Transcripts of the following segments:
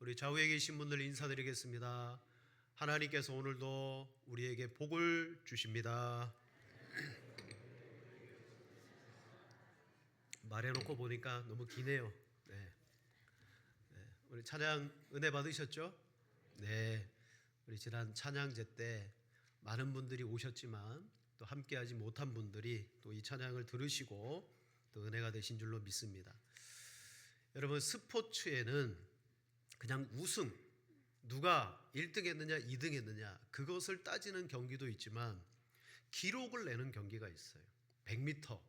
우리 좌우에 계신 분들 인사드리겠습니다. 하나님께서 오늘도 우리에게 복을 주십니다. 말해놓고 보니까 너무 기네요. 네. 우리 찬양 은혜 받으셨죠? 네. 우리 지난 찬양제 때 많은 분들이 오셨지만 또 함께하지 못한 분들이 또 이 찬양을 들으시고 또 은혜가 되신 줄로 믿습니다. 여러분, 스포츠에는 그냥 우승, 누가 1등 했느냐 2등 했느냐 그것을 따지는 경기도 있지만 기록을 내는 경기가 있어요. 100m,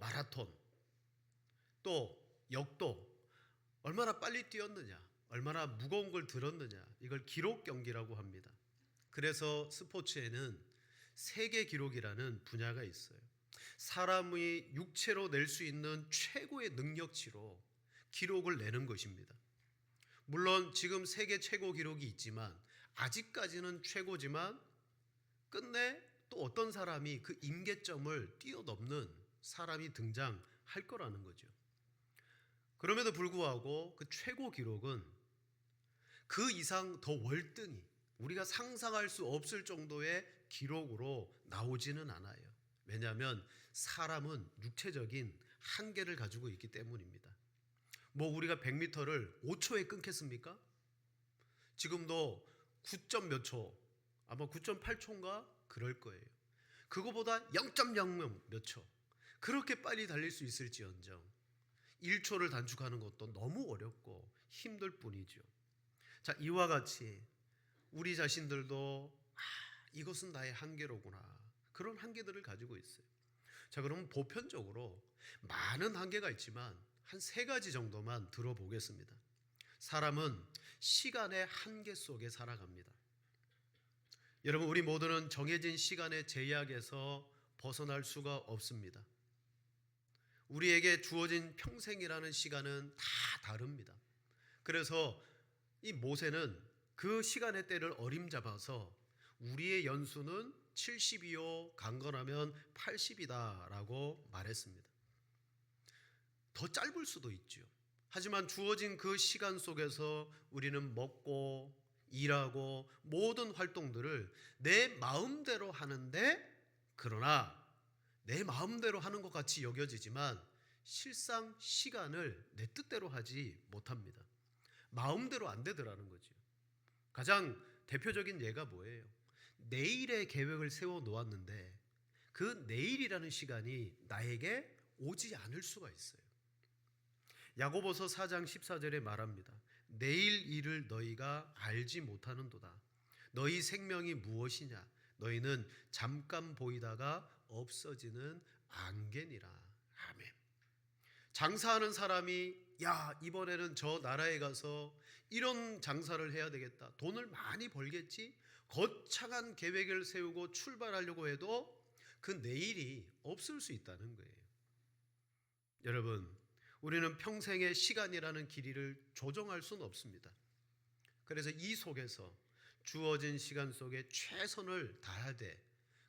마라톤, 또 역도, 얼마나 빨리 뛰었느냐, 얼마나 무거운 걸 들었느냐, 이걸 기록 경기라고 합니다. 그래서 스포츠에는 세계 기록이라는 분야가 있어요. 사람이 육체로 낼 수 있는 최고의 능력치로 기록을 내는 것입니다. 물론 지금 세계 최고 기록이 있지만 아직까지는 최고지만 끝내 또 어떤 사람이 그 임계점을 뛰어넘는 사람이 등장할 거라는 거죠. 그럼에도 불구하고 그 최고 기록은 그 이상 더 월등히 우리가 상상할 수 없을 정도의 기록으로 나오지는 않아요. 왜냐하면 사람은 육체적인 한계를 가지고 있기 때문입니다. 우리가 100m를 5초에 끊겠습니까? 지금도 9점 몇 초, 아마 9.8초인가 그럴 거예요. 그거보다 0.00 몇 초, 그렇게 빨리 달릴 수 있을지언정 1초를 단축하는 것도 너무 어렵고 힘들 뿐이죠. 자, 이와 같이 우리 자신들도 이것은 나의 한계로구나, 그런 한계들을 가지고 있어요. 자, 그러면 보편적으로 많은 한계가 있지만 한 3가지 정도만 들어보겠습니다. 사람은 시간의 한계 속에 살아갑니다. 여러분, 우리 모두는 정해진 시간의 제약에서 벗어날 수가 없습니다. 우리에게 주어진 평생이라는 시간은 다 다릅니다. 그래서 이 모세는 그 시간의 때를 어림잡아서 우리의 연수는 70이요 강건하면 80이다 라고 말했습니다. 더 짧을 수도 있죠. 하지만 주어진 그 시간 속에서 우리는 먹고 일하고 모든 활동들을 내 마음대로 하는데, 그러나 내 마음대로 하는 것 같이 여겨지지만 실상 시간을 내 뜻대로 하지 못합니다. 마음대로 안 되더라는 거죠. 가장 대표적인 예가 뭐예요? 내일의 계획을 세워 놓았는데 그 내일이라는 시간이 나에게 오지 않을 수가 있어요. 야고보서 4장 14절에 말합니다. 내일 일을 너희가 알지 못하는도다. 너희 생명이 무엇이냐? 너희는 잠깐 보이다가 없어지는 안개니라. 아멘. 장사하는 사람이 이번에는 저 나라에 가서 이런 장사를 해야 되겠다, 돈을 많이 벌겠지, 거창한 계획을 세우고 출발하려고 해도 그 내일이 없을 수 있다는 거예요. 여러분, 우리는 평생의 시간이라는 길이를 조정할 수는 없습니다. 그래서 이 속에서 주어진 시간 속에 최선을 다하되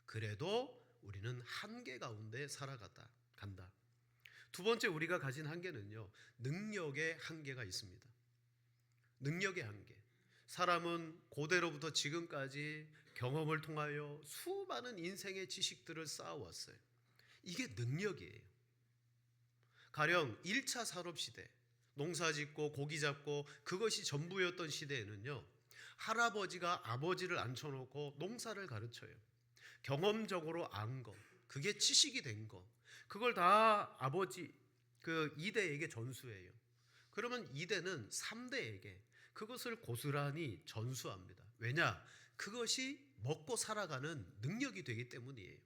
그래도 우리는 한계 가운데 간다. 두 번째, 우리가 가진 한계는요, 능력의 한계가 있습니다. 능력의 한계. 사람은 고대로부터 지금까지 경험을 통하여 수많은 인생의 지식들을 쌓아왔어요. 이게 능력이에요. 가령 1차 산업시대, 농사 짓고 고기 잡고 그것이 전부였던 시대에는요, 할아버지가 아버지를 앉혀놓고 농사를 가르쳐요. 경험적으로 안 거, 그게 지식이 된 거, 그걸 다 아버지 그 2대에게 전수해요. 그러면 2대는 3대에게 그것을 고스란히 전수합니다. 왜냐? 그것이 먹고 살아가는 능력이 되기 때문이에요.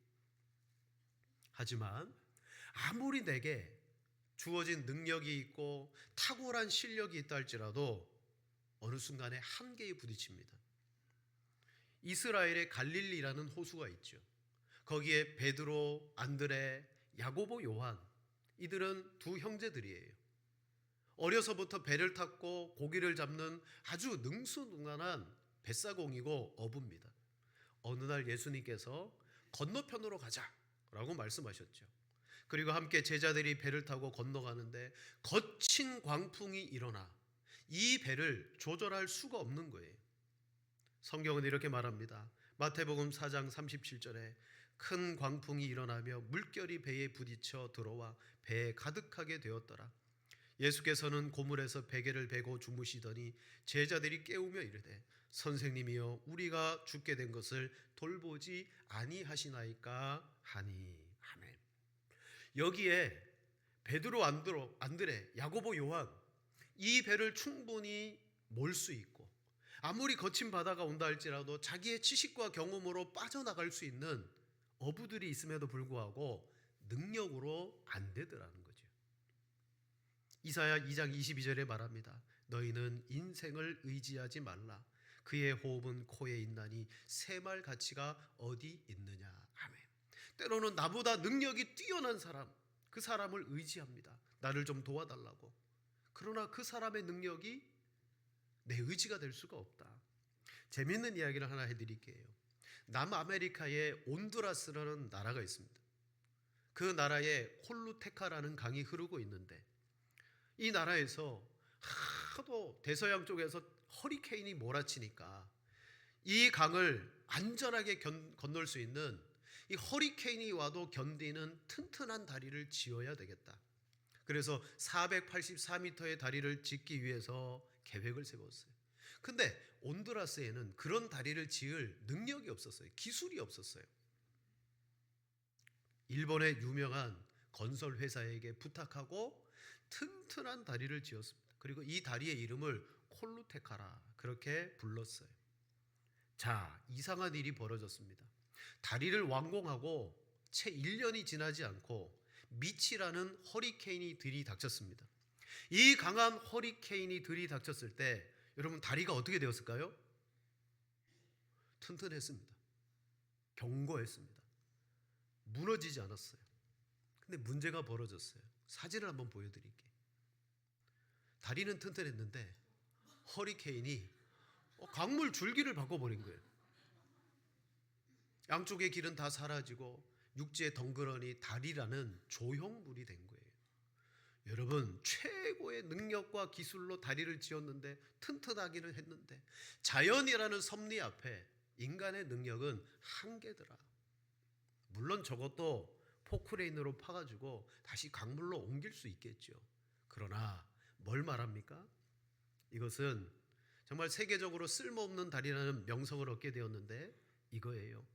하지만 아무리 내게 주어진 능력이 있고 탁월한 실력이 있다 할지라도 어느 순간에 한계에 부딪힙니다. 이스라엘의 갈릴리라는 호수가 있죠. 거기에 베드로, 안드레, 야고보, 요한, 이들은 두 형제들이에요. 어려서부터 배를 탔고 고기를 잡는 아주 능수능란한 뱃사공이고 어부입니다. 어느 날 예수님께서 건너편으로 가자라고 말씀하셨죠. 그리고 함께 제자들이 배를 타고 건너가는데 거친 광풍이 일어나 이 배를 조절할 수가 없는 거예요. 성경은 이렇게 말합니다. 마태복음 4장 37절에 큰 광풍이 일어나며 물결이 배에 부딪혀 들어와 배에 가득하게 되었더라. 예수께서는 고물에서 베개를 베고 주무시더니 제자들이 깨우며 이르되 선생님이여 우리가 죽게 된 것을 돌보지 아니하시나이까 하니. 아멘. 여기에 베드로, 안드레, 야고보, 요한 이 배를 충분히 몰 수 있고 아무리 거친 바다가 온다 할지라도 자기의 지식과 경험으로 빠져나갈 수 있는 어부들이 있음에도 불구하고 능력으로 안 되더라는 거죠. 이사야 2장 22절에 말합니다. 너희는 인생을 의지하지 말라. 그의 호흡은 코에 있나니 새말 가치가 어디 있느냐. 아멘. 때로는 나보다 능력이 뛰어난 사람, 그 사람을 의지합니다. 나를 좀 도와달라고. 그러나 그 사람의 능력이 내 의지가 될 수가 없다. 재밌는 이야기를 하나 해드릴게요. 남아메리카에 온두라스라는 나라가 있습니다. 그 나라에 콜루테카라는 강이 흐르고 있는데 이 나라에서 하도 대서양 쪽에서 허리케인이 몰아치니까 이 강을 안전하게 건널 수 있는 이 허리케인이 와도 견디는 튼튼한 다리를 지어야 되겠다. 그래서 484m의 다리를 짓기 위해서 계획을 세웠어요. 근데 온두라스에는 그런 다리를 지을 능력이 없었어요. 기술이 없었어요. 일본의 유명한 건설 회사에게 부탁하고 튼튼한 다리를 지었습니다. 그리고 이 다리의 이름을 콜루테카라 그렇게 불렀어요. 자, 이상한 일이 벌어졌습니다. 다리를 완공하고 채 1년이 지나지 않고 미치라는 허리케인이 들이닥쳤습니다. 이 강한 허리케인이 들이닥쳤을 때 여러분 다리가 어떻게 되었을까요? 튼튼했습니다. 견고했습니다. 무너지지 않았어요. 근데 문제가 벌어졌어요. 사진을 한번 보여드릴게요. 다리는 튼튼했는데 허리케인이 강물 줄기를 바꿔버린 거예요. 양쪽의 길은 다 사라지고 육지에 덩그러니 다리라는 조형물이 된 거예요. 여러분, 최고의 능력과 기술로 다리를 지었는데 튼튼하기는 했는데 자연이라는 섭리 앞에 인간의 능력은 한계더라. 물론 저것도 포크레인으로 파가지고 다시 강물로 옮길 수 있겠죠. 그러나 뭘 말합니까? 이것은 정말 세계적으로 쓸모없는 다리라는 명성을 얻게 되었는데 이거예요.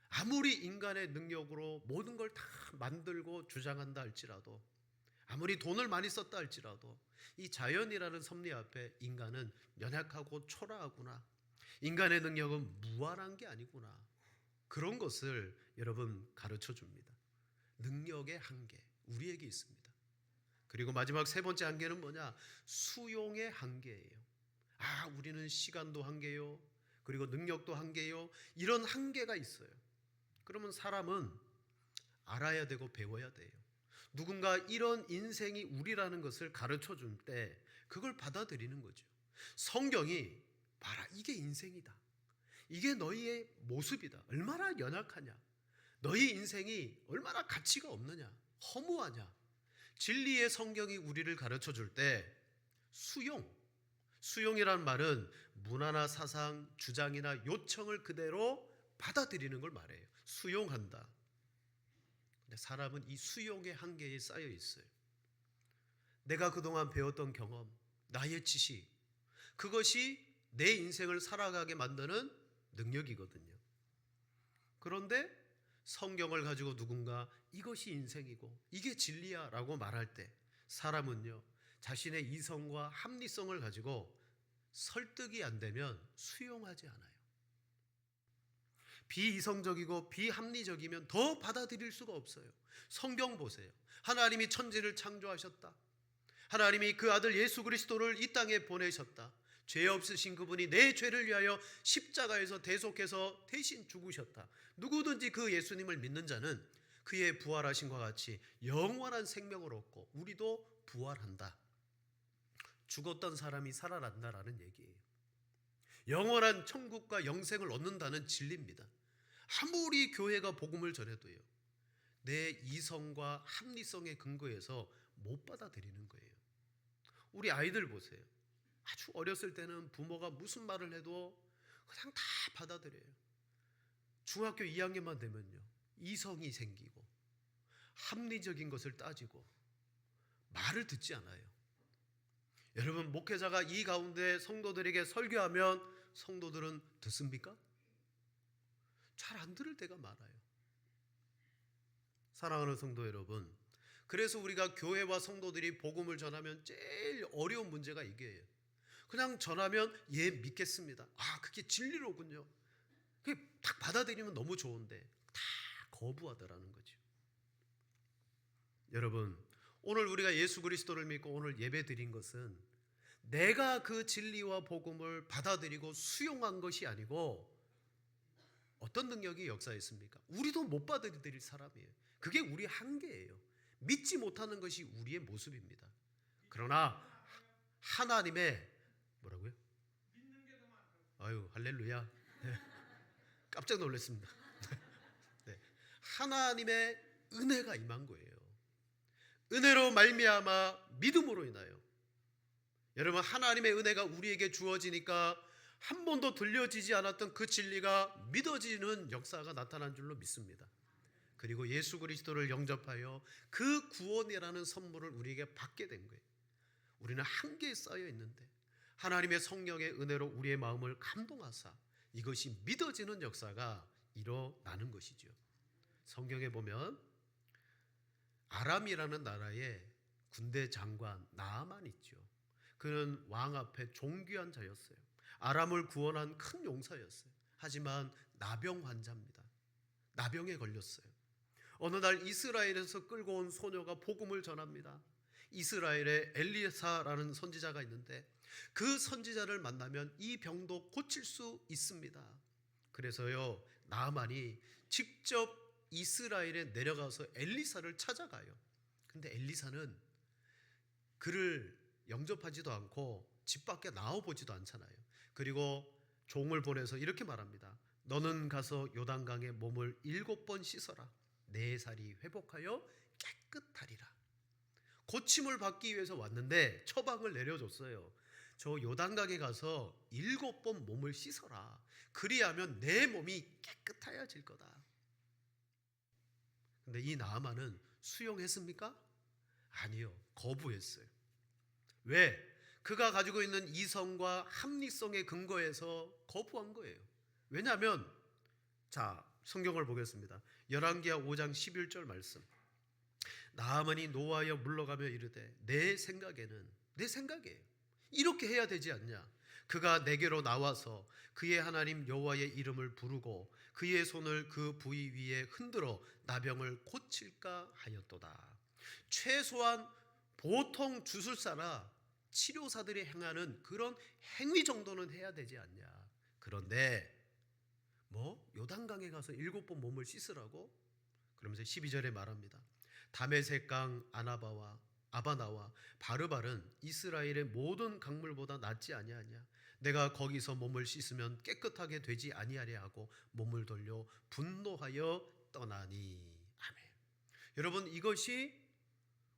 아무리 인간의 능력으로 모든 걸 다 만들고 주장한다 할지라도 아무리 돈을 많이 썼다 할지라도 이 자연이라는 섭리 앞에 인간은 연약하고 초라하구나. 인간의 능력은 무한한 게 아니구나. 그런 것을 여러분 가르쳐 줍니다. 능력의 한계 우리에게 있습니다. 그리고 마지막 세 번째 한계는 뭐냐? 수용의 한계예요. 우리는 시간도 한계요. 그리고 능력도 한계요. 이런 한계가 있어요. 그러면 사람은 알아야 되고 배워야 돼요. 누군가 이런 인생이 우리라는 것을 가르쳐 줄 때 그걸 받아들이는 거죠. 성경이 봐라, 이게 인생이다. 이게 너희의 모습이다. 얼마나 연약하냐. 너희 인생이 얼마나 가치가 없느냐. 허무하냐. 진리의 성경이 우리를 가르쳐 줄 때 수용이라는 말은 문화나 사상, 주장이나 요청을 그대로 받아들이는 걸 말해요. 수용한다. 근데 사람은 이 수용의 한계에 쌓여 있어요. 내가 그동안 배웠던 경험, 나의 지식, 그것이 내 인생을 살아가게 만드는 능력이거든요. 그런데 성경을 가지고 누군가 이것이 인생이고 이게 진리야 라고 말할 때 사람은요, 자신의 이성과 합리성을 가지고 설득이 안 되면 수용하지 않아요. 비이성적이고 비합리적이면 더 받아들일 수가 없어요. 성경 보세요. 하나님이 천지를 창조하셨다. 하나님이 그 아들 예수 그리스도를 이 땅에 보내셨다. 죄 없으신 그분이 내 죄를 위하여 십자가에서 대속해서 대신 죽으셨다. 누구든지 그 예수님을 믿는 자는 그의 부활하신과 같이 영원한 생명을 얻고 우리도 부활한다. 죽었던 사람이 살아난다라는 얘기예요. 영원한 천국과 영생을 얻는다는 진리입니다. 아무리 교회가 복음을 전해도요, 내 이성과 합리성의 근거에서 못 받아들이는 거예요. 우리 아이들 보세요. 아주 어렸을 때는 부모가 무슨 말을 해도 그냥 다 받아들여요. 중학교 2학년만 되면요, 이성이 생기고 합리적인 것을 따지고 말을 듣지 않아요. 여러분, 목회자가 이 가운데 성도들에게 설교하면 성도들은 듣습니까? 잘 안 들을 때가 많아요. 사랑하는 성도 여러분, 그래서 우리가 교회와 성도들이 복음을 전하면 제일 어려운 문제가 이게예요. 그냥 전하면 예, 믿겠습니다. 아, 그게 진리로군요. 그게 딱 받아들이면 너무 좋은데 다 거부하더라는 거죠. 여러분, 오늘 우리가 예수 그리스도를 믿고 오늘 예배 드린 것은 내가 그 진리와 복음을 받아들이고 수용한 것이 아니고 어떤 능력이 역사했습니까? 우리도 못 받아들일 사람이에요. 그게 우리 한계예요. 믿지 못하는 것이 우리의 모습입니다. 그러나 하나님의 뭐라고요? 아유, 할렐루야. 네. 깜짝 놀랐습니다. 네. 하나님의 은혜가 임한 거예요. 은혜로 말미암아 믿음으로 인하여. 여러분, 하나님의 은혜가 우리에게 주어지니까 한 번도 들려지지 않았던 그 진리가 믿어지는 역사가 나타난 줄로 믿습니다. 그리고 예수 그리스도를 영접하여 그 구원이라는 선물을 우리에게 받게 된 거예요. 우리는 한계에 쌓여 있는데 하나님의 성령의 은혜로 우리의 마음을 감동하사 이것이 믿어지는 역사가 일어나는 것이죠. 성경에 보면 아람이라는 나라의 군대 장관 나아만 있죠. 그는 왕 앞에 존귀한 자였어요. 아람을 구원한 큰 용사였어요. 하지만 나병 환자입니다. 나병에 걸렸어요. 어느 날 이스라엘에서 끌고 온 소녀가 복음을 전합니다. 이스라엘에 엘리사라는 선지자가 있는데 그 선지자를 만나면 이 병도 고칠 수 있습니다. 그래서요, 나아만이 직접 이스라엘에 내려가서 엘리사를 찾아가요. 근데 엘리사는 그를 영접하지도 않고 집 밖에 나와보지도 않잖아요. 그리고 종을 보내서 이렇게 말합니다. 너는 가서 요단강에 몸을 7번 씻어라. 내 살이 회복하여 깨끗하리라. 고침을 받기 위해서 왔는데 처방을 내려줬어요. 저 요단강에 가서 7번 몸을 씻어라. 그리하면 내 몸이 깨끗해질 거다. 근데 이 나아만은 수용했습니까? 아니요, 거부했어요. 왜? 그가 가지고 있는 이성과 합리성의 근거에서 거부한 거예요. 왜냐하면 자, 성경을 보겠습니다. 열왕기하 5장 11절 말씀. 나아만이 노하여 물러가며 이르되 내 생각에요. 이렇게 해야 되지 않냐? 그가 내게로 나와서 그의 하나님 여호와의 이름을 부르고 그의 손을 그 부위 위에 흔들어 나병을 고칠까 하였도다. 최소한 보통 주술사나 치료사들이 행하는 그런 행위 정도는 해야 되지 않냐? 그런데 요단강에 가서 7번 몸을 씻으라고? 그러면서 12절에 말합니다. 다메섹강 아바나와 바르발은 이스라엘의 모든 강물보다 낫지 아니하냐? 내가 거기서 몸을 씻으면 깨끗하게 되지 아니하랴 하고 몸을 돌려 분노하여 떠나니. 아멘. 여러분, 이것이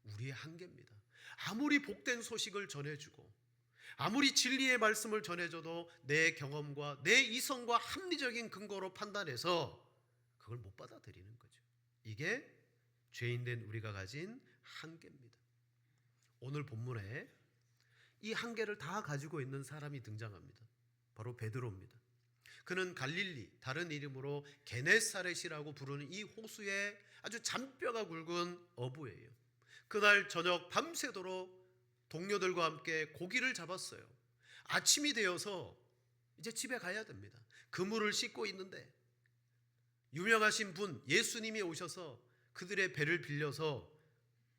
우리의 한계입니다. 아무리 복된 소식을 전해주고 아무리 진리의 말씀을 전해줘도 내 경험과 내 이성과 합리적인 근거로 판단해서 그걸 못 받아들이는 거죠. 이게 죄인된 우리가 가진 한계입니다. 오늘 본문에 이 한계를 다 가지고 있는 사람이 등장합니다. 바로 베드로입니다. 그는 갈릴리, 다른 이름으로 게네사렛이라고 부르는 이 호수의 아주 잔뼈가 굵은 어부예요. 그날 저녁 밤새도록 동료들과 함께 고기를 잡았어요. 아침이 되어서 이제 집에 가야 됩니다. 그물을 씻고 있는데 유명하신 분 예수님이 오셔서 그들의 배를 빌려서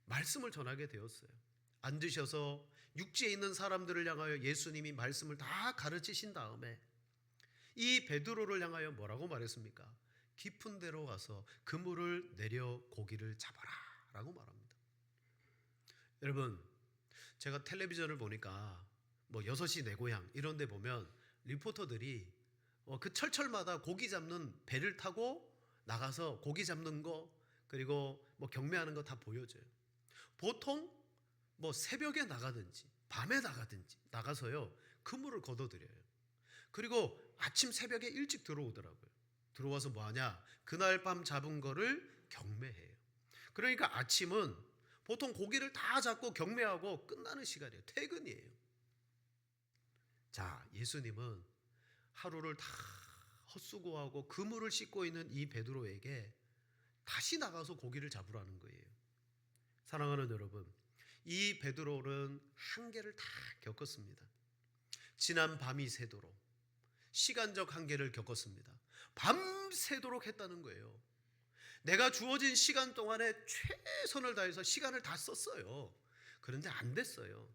말씀을 전하게 되었어요. 앉으셔서 육지에 있는 사람들을 향하여 예수님이 말씀을 다 가르치신 다음에 이 베드로를 향하여 뭐라고 말했습니까? 깊은 데로 가서 그물을 내려 고기를 잡아라 라고 말합니다. 여러분, 제가 텔레비전을 보니까 6시 내 고향 이런 데 보면 리포터들이 그 철철마다 고기 잡는 배를 타고 나가서 고기 잡는 거 그리고 경매하는 거 다 보여줘요. 보통 뭐 새벽에 나가든지 밤에 나가든지 나가서요 그물을 걷어들여요. 그리고 아침 새벽에 일찍 들어오더라고요. 들어와서 뭐 하냐? 그날 밤 잡은 거를 경매해요. 그러니까 아침은 보통 고기를 다 잡고 경매하고 끝나는 시간이에요. 퇴근이에요. 자, 예수님은 하루를 다 헛수고하고 그물을 씻고 있는 이 베드로에게 다시 나가서 고기를 잡으라는 거예요. 사랑하는 여러분, 이 베드로는 한계를 다 겪었습니다. 지난 밤이 새도록 시간적 한계를 겪었습니다. 밤새도록 했다는 거예요. 내가 주어진 시간 동안에 최선을 다해서 시간을 다 썼어요. 그런데 안 됐어요.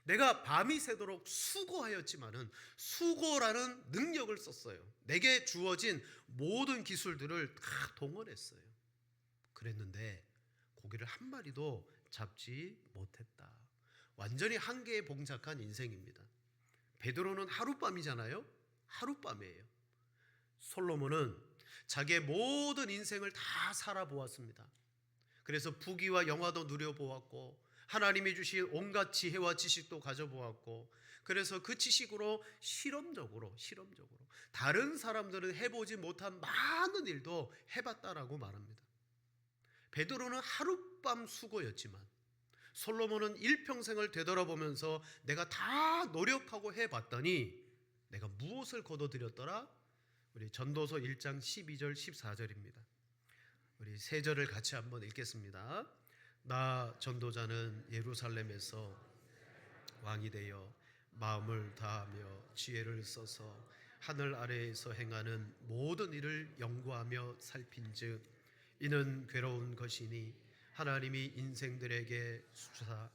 내가 밤이 새도록 수고하였지만은 수고라는 능력을 썼어요. 내게 주어진 모든 기술들을 다 동원했어요. 그랬는데 고기를 한 마리도 잡지 못했다. 완전히 한계에 봉착한 인생입니다. 베드로는 하룻밤이잖아요. 하룻밤이에요. 솔로몬은 자기의 모든 인생을 다 살아보았습니다. 그래서 부귀와 영화도 누려보았고 하나님이 주신 온갖 지혜와 지식도 가져보았고, 그래서 그 지식으로 실험적으로 다른 사람들은 해보지 못한 많은 일도 해봤다라고 말합니다. 베드로는 하룻밤 수고였지만 솔로몬은 일평생을 되돌아보면서 내가 다 노력하고 해봤더니 내가 무엇을 거둬들였더라? 우리 전도서 1장 12절 14절입니다. 우리 세 절을 같이 한번 읽겠습니다. 나 전도자는 예루살렘에서 왕이 되어 마음을 다하며 지혜를 써서 하늘 아래에서 행하는 모든 일을 연구하며 살핀즉 이는 괴로운 것이니 하나님이 인생들에게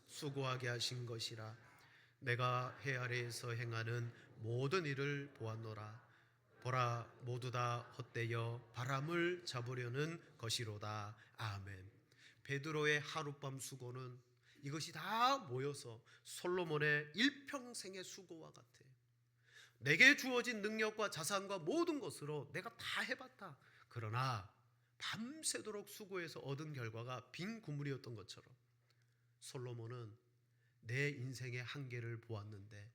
수고하게 하신 것이라. 내가 해 아래에서 행하는 모든 일을 보았노라. 보라, 모두 다 헛되어 바람을 잡으려는 것이로다. 아멘. 베드로의 하룻밤 수고는 이것이 다 모여서 솔로몬의 일평생의 수고와 같아요. 내게 주어진 능력과 자산과 모든 것으로 내가 다 해봤다. 그러나 밤새도록 수고해서 얻은 결과가 빈 구물이었던 것처럼 솔로몬은 내 인생의 한계를 보았는데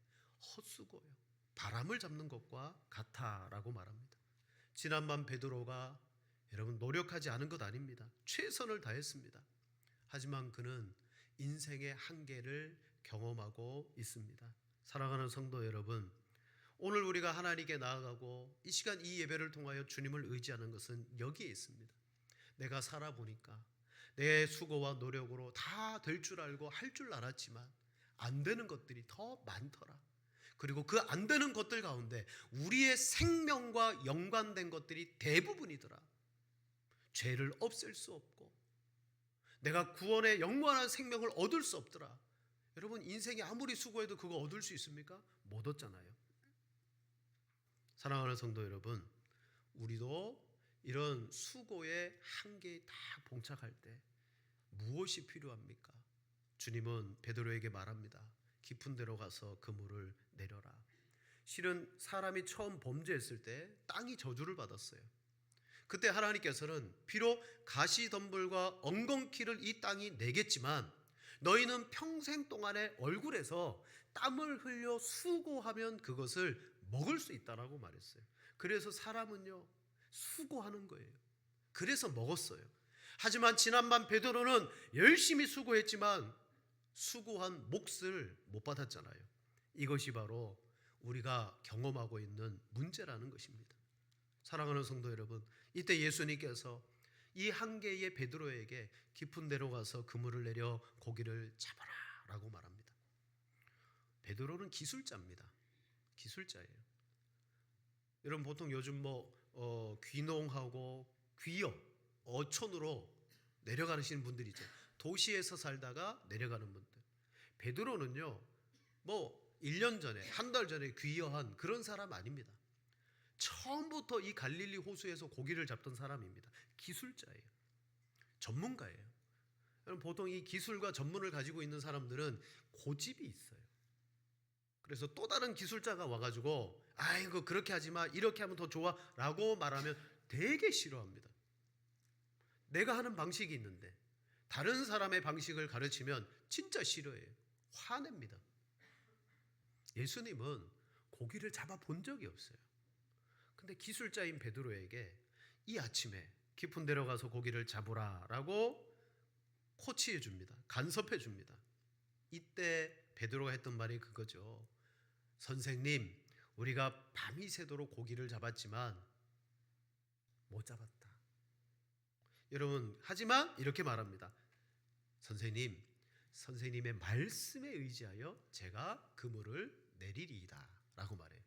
헛수고요. 바람을 잡는 것과 같아라고 말합니다. 지난밤 베드로가 여러분 노력하지 않은 것 아닙니다. 최선을 다했습니다. 하지만 그는 인생의 한계를 경험하고 있습니다. 사랑하는 성도 여러분, 오늘 우리가 하나님께 나아가고 이 시간 이 예배를 통하여 주님을 의지하는 것은 여기에 있습니다. 내가 살아보니까 내 수고와 노력으로 다 될 줄 알고 할 줄 알았지만 안 되는 것들이 더 많더라. 그리고 그 안 되는 것들 가운데 우리의 생명과 연관된 것들이 대부분이더라. 죄를 없앨 수 없고 내가 구원의 영원한 생명을 얻을 수 없더라. 여러분, 인생이 아무리 수고해도 그거 얻을 수 있습니까? 못 얻잖아요. 사랑하는 성도 여러분, 우리도 이런 수고의 한계에 다 봉착할 때 무엇이 필요합니까? 주님은 베드로에게 말합니다. 깊은 데로 가서 그물을 내려라. 실은 사람이 처음 범죄했을 때 땅이 저주를 받았어요. 그때 하나님께서는 비록 가시덤불과 엉겅퀴를 이 땅이 내겠지만 너희는 평생 동안의 얼굴에서 땀을 흘려 수고하면 그것을 먹을 수 있다라고 말했어요. 그래서 사람은요 수고하는 거예요. 그래서 먹었어요. 하지만 지난밤 베드로는 열심히 수고했지만 수고한 몫을 못 받았잖아요. 이것이 바로 우리가 경험하고 있는 문제라는 것입니다. 사랑하는 성도 여러분, 이때 예수님께서 이 한계의 베드로에게 깊은 데로 가서 그물을 내려 고기를 잡아라 라고 말합니다. 베드로는 기술자입니다. 기술자예요. 여러분, 보통 요즘 귀농하고 귀역, 어촌으로 내려가시는 분들이죠. 도시에서 살다가 내려가는 분들. 베드로는요 1년 전에, 한 달 전에 귀여한 그런 사람 아닙니다. 처음부터 이 갈릴리 호수에서 고기를 잡던 사람입니다. 기술자예요. 전문가예요. 여러분, 보통 이 기술과 전문을 가지고 있는 사람들은 고집이 있어요. 그래서 또 다른 기술자가 와가지고 아이고 그렇게 하지 마, 이렇게 하면 더 좋아 라고 말하면 되게 싫어합니다. 내가 하는 방식이 있는데, 다른 사람의 방식을 가르치면 진짜 싫어해요. 화냅니다. 예수님은 고기를 잡아 본 적이 없어요. 근데 기술자인 베드로에게 이 아침에 깊은 데로 가서 고기를 잡으라라고 코치해 줍니다. 간섭해 줍니다. 이때 베드로가 했던 말이 그거죠. 선생님, 우리가 밤이 새도록 고기를 잡았지만 못 잡았다. 여러분, 하지만 이렇게 말합니다. 선생님, 선생님의 말씀에 의지하여 제가 그물을 내리리이다 라고 말해요.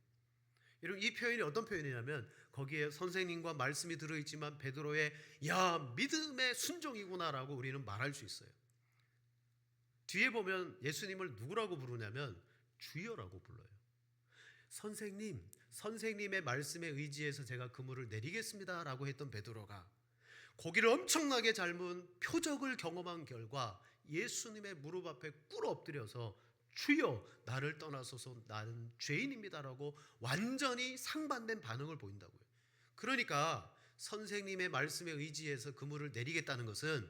여러분, 이 표현이 어떤 표현이냐면 거기에 선생님과 말씀이 들어있지만 베드로의 야, 믿음의 순종이구나 라고 우리는 말할 수 있어요. 뒤에 보면 예수님을 누구라고 부르냐면 주여라고 불러요. 선생님, 선생님의 말씀에 의지해서 제가 그물을 내리겠습니다 라고 했던 베드로가 고기를 엄청나게 삶은 표적을 경험한 결과 예수님의 무릎 앞에 꿇어 엎드려서 주여 나를 떠나소서 나는 죄인입니다라고 완전히 상반된 반응을 보인다고요. 그러니까 선생님의 말씀에 의지해서 그물을 내리겠다는 것은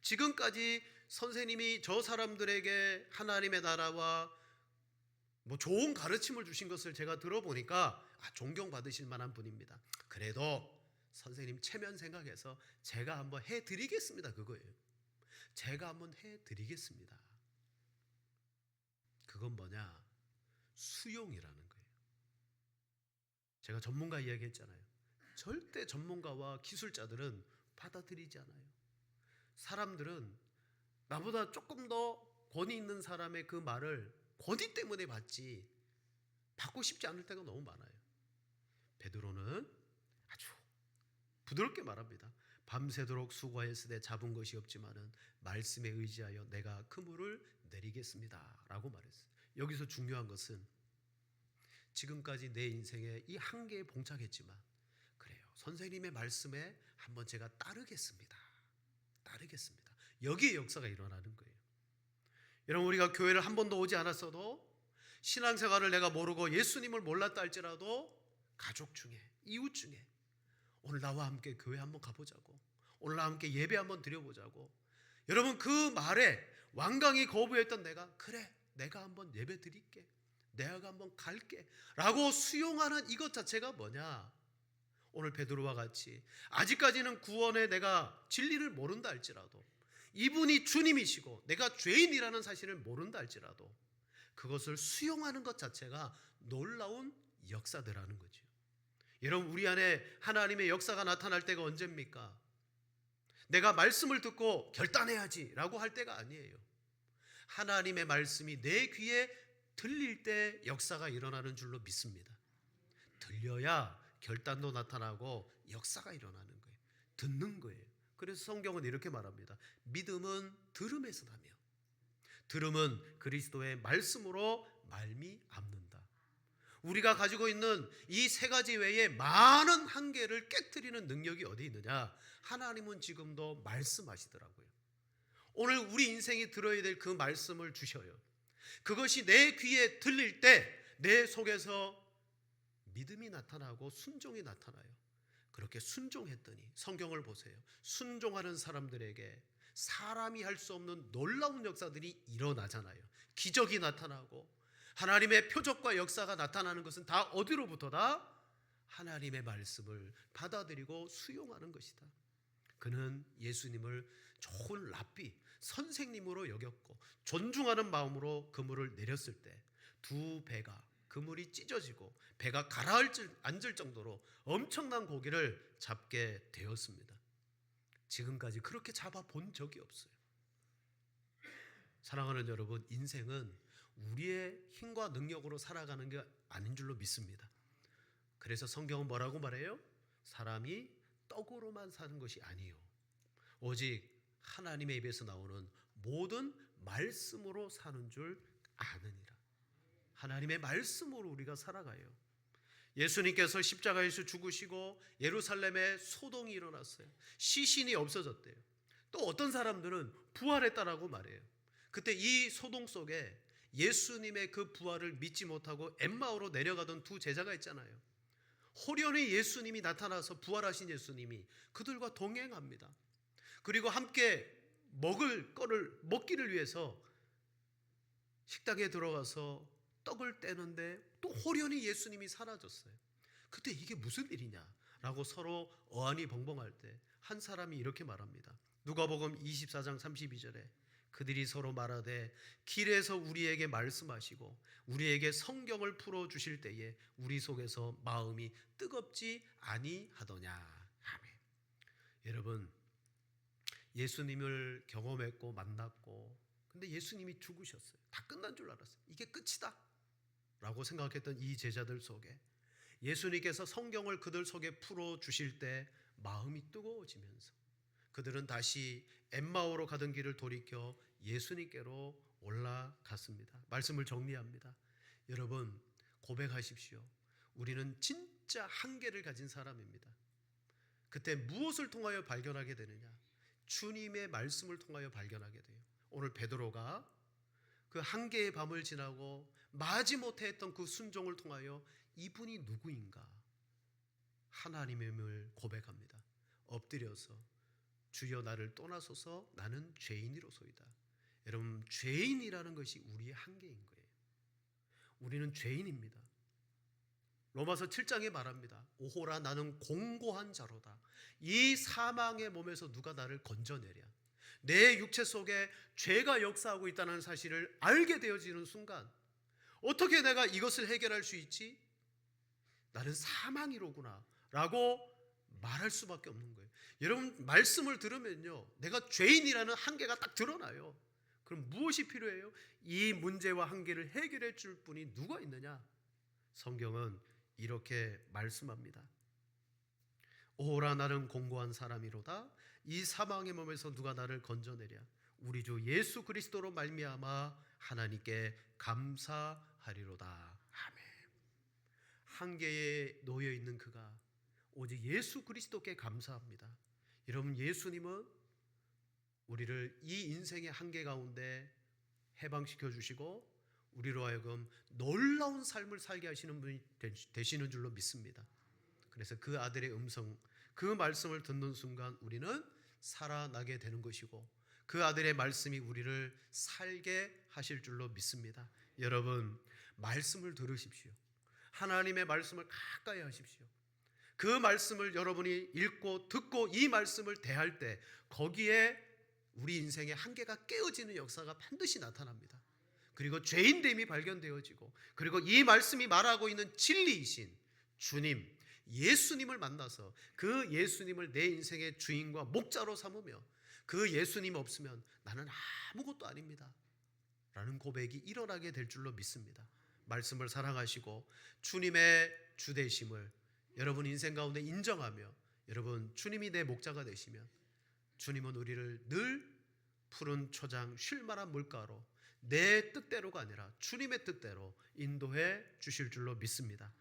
지금까지 선생님이 저 사람들에게 하나님의 나라와 좋은 가르침을 주신 것을 제가 들어보니까 존경받으실 만한 분입니다. 그래도 선생님 체면 생각해서 제가 한번 해드리겠습니다. 그거예요. 제가 한번 해드리겠습니다. 그건 뭐냐? 수용이라는 거예요. 제가 전문가 이야기했잖아요. 절대 전문가와 기술자들은 받아들이지 않아요. 사람들은 나보다 조금 더 권위 있는 사람의 그 말을 권위 때문에 받지 받고 싶지 않을 때가 너무 많아요. 베드로는 아주 부드럽게 말합니다. 밤새도록 수고하였으되 잡은 것이 없지만은 말씀에 의지하여 내가 그물을 내리겠습니다 라고 말했어요. 여기서 중요한 것은 지금까지 내 인생에 이 한계에 봉착했지만 그래요, 선생님의 말씀에 한번 제가 따르겠습니다. 여기에 역사가 일어나는 거예요. 여러분, 우리가 교회를 한 번도 오지 않았어도 신앙생활을 내가 모르고 예수님을 몰랐다 할지라도 가족 중에, 이웃 중에 오늘 나와 함께 교회 한번 가보자고, 오늘 나와 함께 예배 한번 드려보자고, 여러분 그 말에 완강히 거부했던 내가 그래 내가 한번 예배 드릴게, 내가 한번 갈게 라고 수용하는 이것 자체가 뭐냐? 오늘 베드로와 같이 아직까지는 구원에 내가 진리를 모른다 할지라도 이분이 주님이시고 내가 죄인이라는 사실을 모른다 할지라도 그것을 수용하는 것 자체가 놀라운 역사더라는 거죠. 여러분, 우리 안에 하나님의 역사가 나타날 때가 언제입니까? 내가 말씀을 듣고 결단해야지 라고 할 때가 아니에요. 하나님의 말씀이 내 귀에 들릴 때 역사가 일어나는 줄로 믿습니다. 들려야 결단도 나타나고 역사가 일어나는 거예요. 듣는 거예요. 그래서 성경은 이렇게 말합니다. 믿음은 들음에서 나며 들음은 그리스도의 말씀으로 말미암는다. 우리가 가지고 있는 이 세 가지 외에 많은 한계를 깨트리는 능력이 어디 있느냐? 하나님은 지금도 말씀하시더라고요. 오늘 우리 인생이 들어야 될 그 말씀을 주셔요. 그것이 내 귀에 들릴 때 내 속에서 믿음이 나타나고 순종이 나타나요. 그렇게 순종했더니 성경을 보세요. 순종하는 사람들에게 사람이 할 수 없는 놀라운 역사들이 일어나잖아요. 기적이 나타나고 하나님의 표적과 역사가 나타나는 것은 다 어디로부터다? 하나님의 말씀을 받아들이고 수용하는 것이다. 그는 예수님을 좋은 랍비, 선생님으로 여겼고 존중하는 마음으로 그물을 내렸을 때 두 배가 그물이 찢어지고 배가 가라앉을 정도로 엄청난 고기를 잡게 되었습니다. 지금까지 그렇게 잡아본 적이 없어요. 사랑하는 여러분, 인생은 우리의 힘과 능력으로 살아가는 게 아닌 줄로 믿습니다. 그래서 성경은 뭐라고 말해요? 사람이 떡으로만 사는 것이 아니요 오직 하나님의 입에서 나오는 모든 말씀으로 사는 줄 아느니라. 하나님의 말씀으로 우리가 살아가요. 예수님께서 십자가에서 죽으시고 예루살렘에 소동이 일어났어요. 시신이 없어졌대요. 또 어떤 사람들은 부활했다라고 말해요. 그때 이 소동 속에 예수님의 그 부활을 믿지 못하고 엠마오로 내려가던 두 제자가 있잖아요. 호련히 예수님이 나타나서 부활하신 예수님이 그들과 동행합니다. 그리고 함께 먹을 거를 먹기를 위해서 식당에 들어가서 떡을 떼는데 또 호련히 예수님이 사라졌어요. 그때 이게 무슨 일이냐라고 서로 어안이 벙벙할 때 한 사람이 이렇게 말합니다. 누가복음 24장 32절에 그들이 서로 말하되 길에서 우리에게 말씀하시고 우리에게 성경을 풀어 주실 때에 우리 속에서 마음이 뜨겁지 아니하더냐. 아멘. 여러분, 예수님을 경험했고 만났고 근데 예수님이 죽으셨어요. 다 끝난 줄 알았어요. 이게 끝이다 라고 생각했던 이 제자들 속에 예수님께서 성경을 그들 속에 풀어 주실 때 마음이 뜨거워지면서 그들은 다시 엠마오로 가던 길을 돌이켜 예수님께로 올라갔습니다. 말씀을 정리합니다. 여러분, 고백하십시오. 우리는 진짜 한계를 가진 사람입니다. 그때 무엇을 통하여 발견하게 되느냐? 주님의 말씀을 통하여 발견하게 돼요. 오늘 베드로가 그 한계의 밤을 지나고 마지못해 했던 그 순종을 통하여 이분이 누구인가? 하나님임을 고백합니다. 엎드려서 주여 나를 떠나소서 나는 죄인이로소이다. 여러분, 죄인이라는 것이 우리의 한계인 거예요. 우리는 죄인입니다. 로마서 7장에 말합니다. 오호라 나는 공고한 자로다. 이 사망의 몸에서 누가 나를 건져내랴. 내 육체 속에 죄가 역사하고 있다는 사실을 알게 되어지는 순간 어떻게 내가 이것을 해결할 수 있지? 나는 사망이로구나 라고 말할 수밖에 없는 거예요. 여러분, 말씀을 들으면요 내가 죄인이라는 한계가 딱 드러나요. 그럼 무엇이 필요해요? 이 문제와 한계를 해결해 줄 분이 누가 있느냐? 성경은 이렇게 말씀합니다. 오라 나는 공고한 사람이로다. 이 사망의 몸에서 누가 나를 건져내랴. 우리 주 예수 그리스도로 말미암아 하나님께 감사하리로다. 아멘. 한계에 놓여 있는 그가 오직 예수 그리스도께 감사합니다. 여러분, 예수님은 우리를 이 인생의 한계 가운데 해방시켜 주시고 우리로 하여금 놀라운 삶을 살게 하시는 분이 되시는 줄로 믿습니다. 그래서 그 아들의 음성, 그 말씀을 듣는 순간 우리는 살아나게 되는 것이고 그 아들의 말씀이 우리를 살게 하실 줄로 믿습니다. 여러분, 말씀을 들으십시오. 하나님의 말씀을 가까이 하십시오. 그 말씀을 여러분이 읽고 듣고 이 말씀을 대할 때 거기에 우리 인생의 한계가 깨어지는 역사가 반드시 나타납니다. 그리고 죄인됨이 발견되어지고 그리고 이 말씀이 말하고 있는 진리이신 주님, 예수님을 만나서 그 예수님을 내 인생의 주인과 목자로 삼으며 그 예수님 없으면 나는 아무것도 아닙니다 라는 고백이 일어나게 될 줄로 믿습니다. 말씀을 사랑하시고 주님의 주되심을 여러분 인생 가운데 인정하며 여러분 주님이 내 목자가 되시면 주님은 우리를 늘 푸른 초장 쉴 만한 물가로 내 뜻대로가 아니라 주님의 뜻대로 인도해 주실 줄로 믿습니다.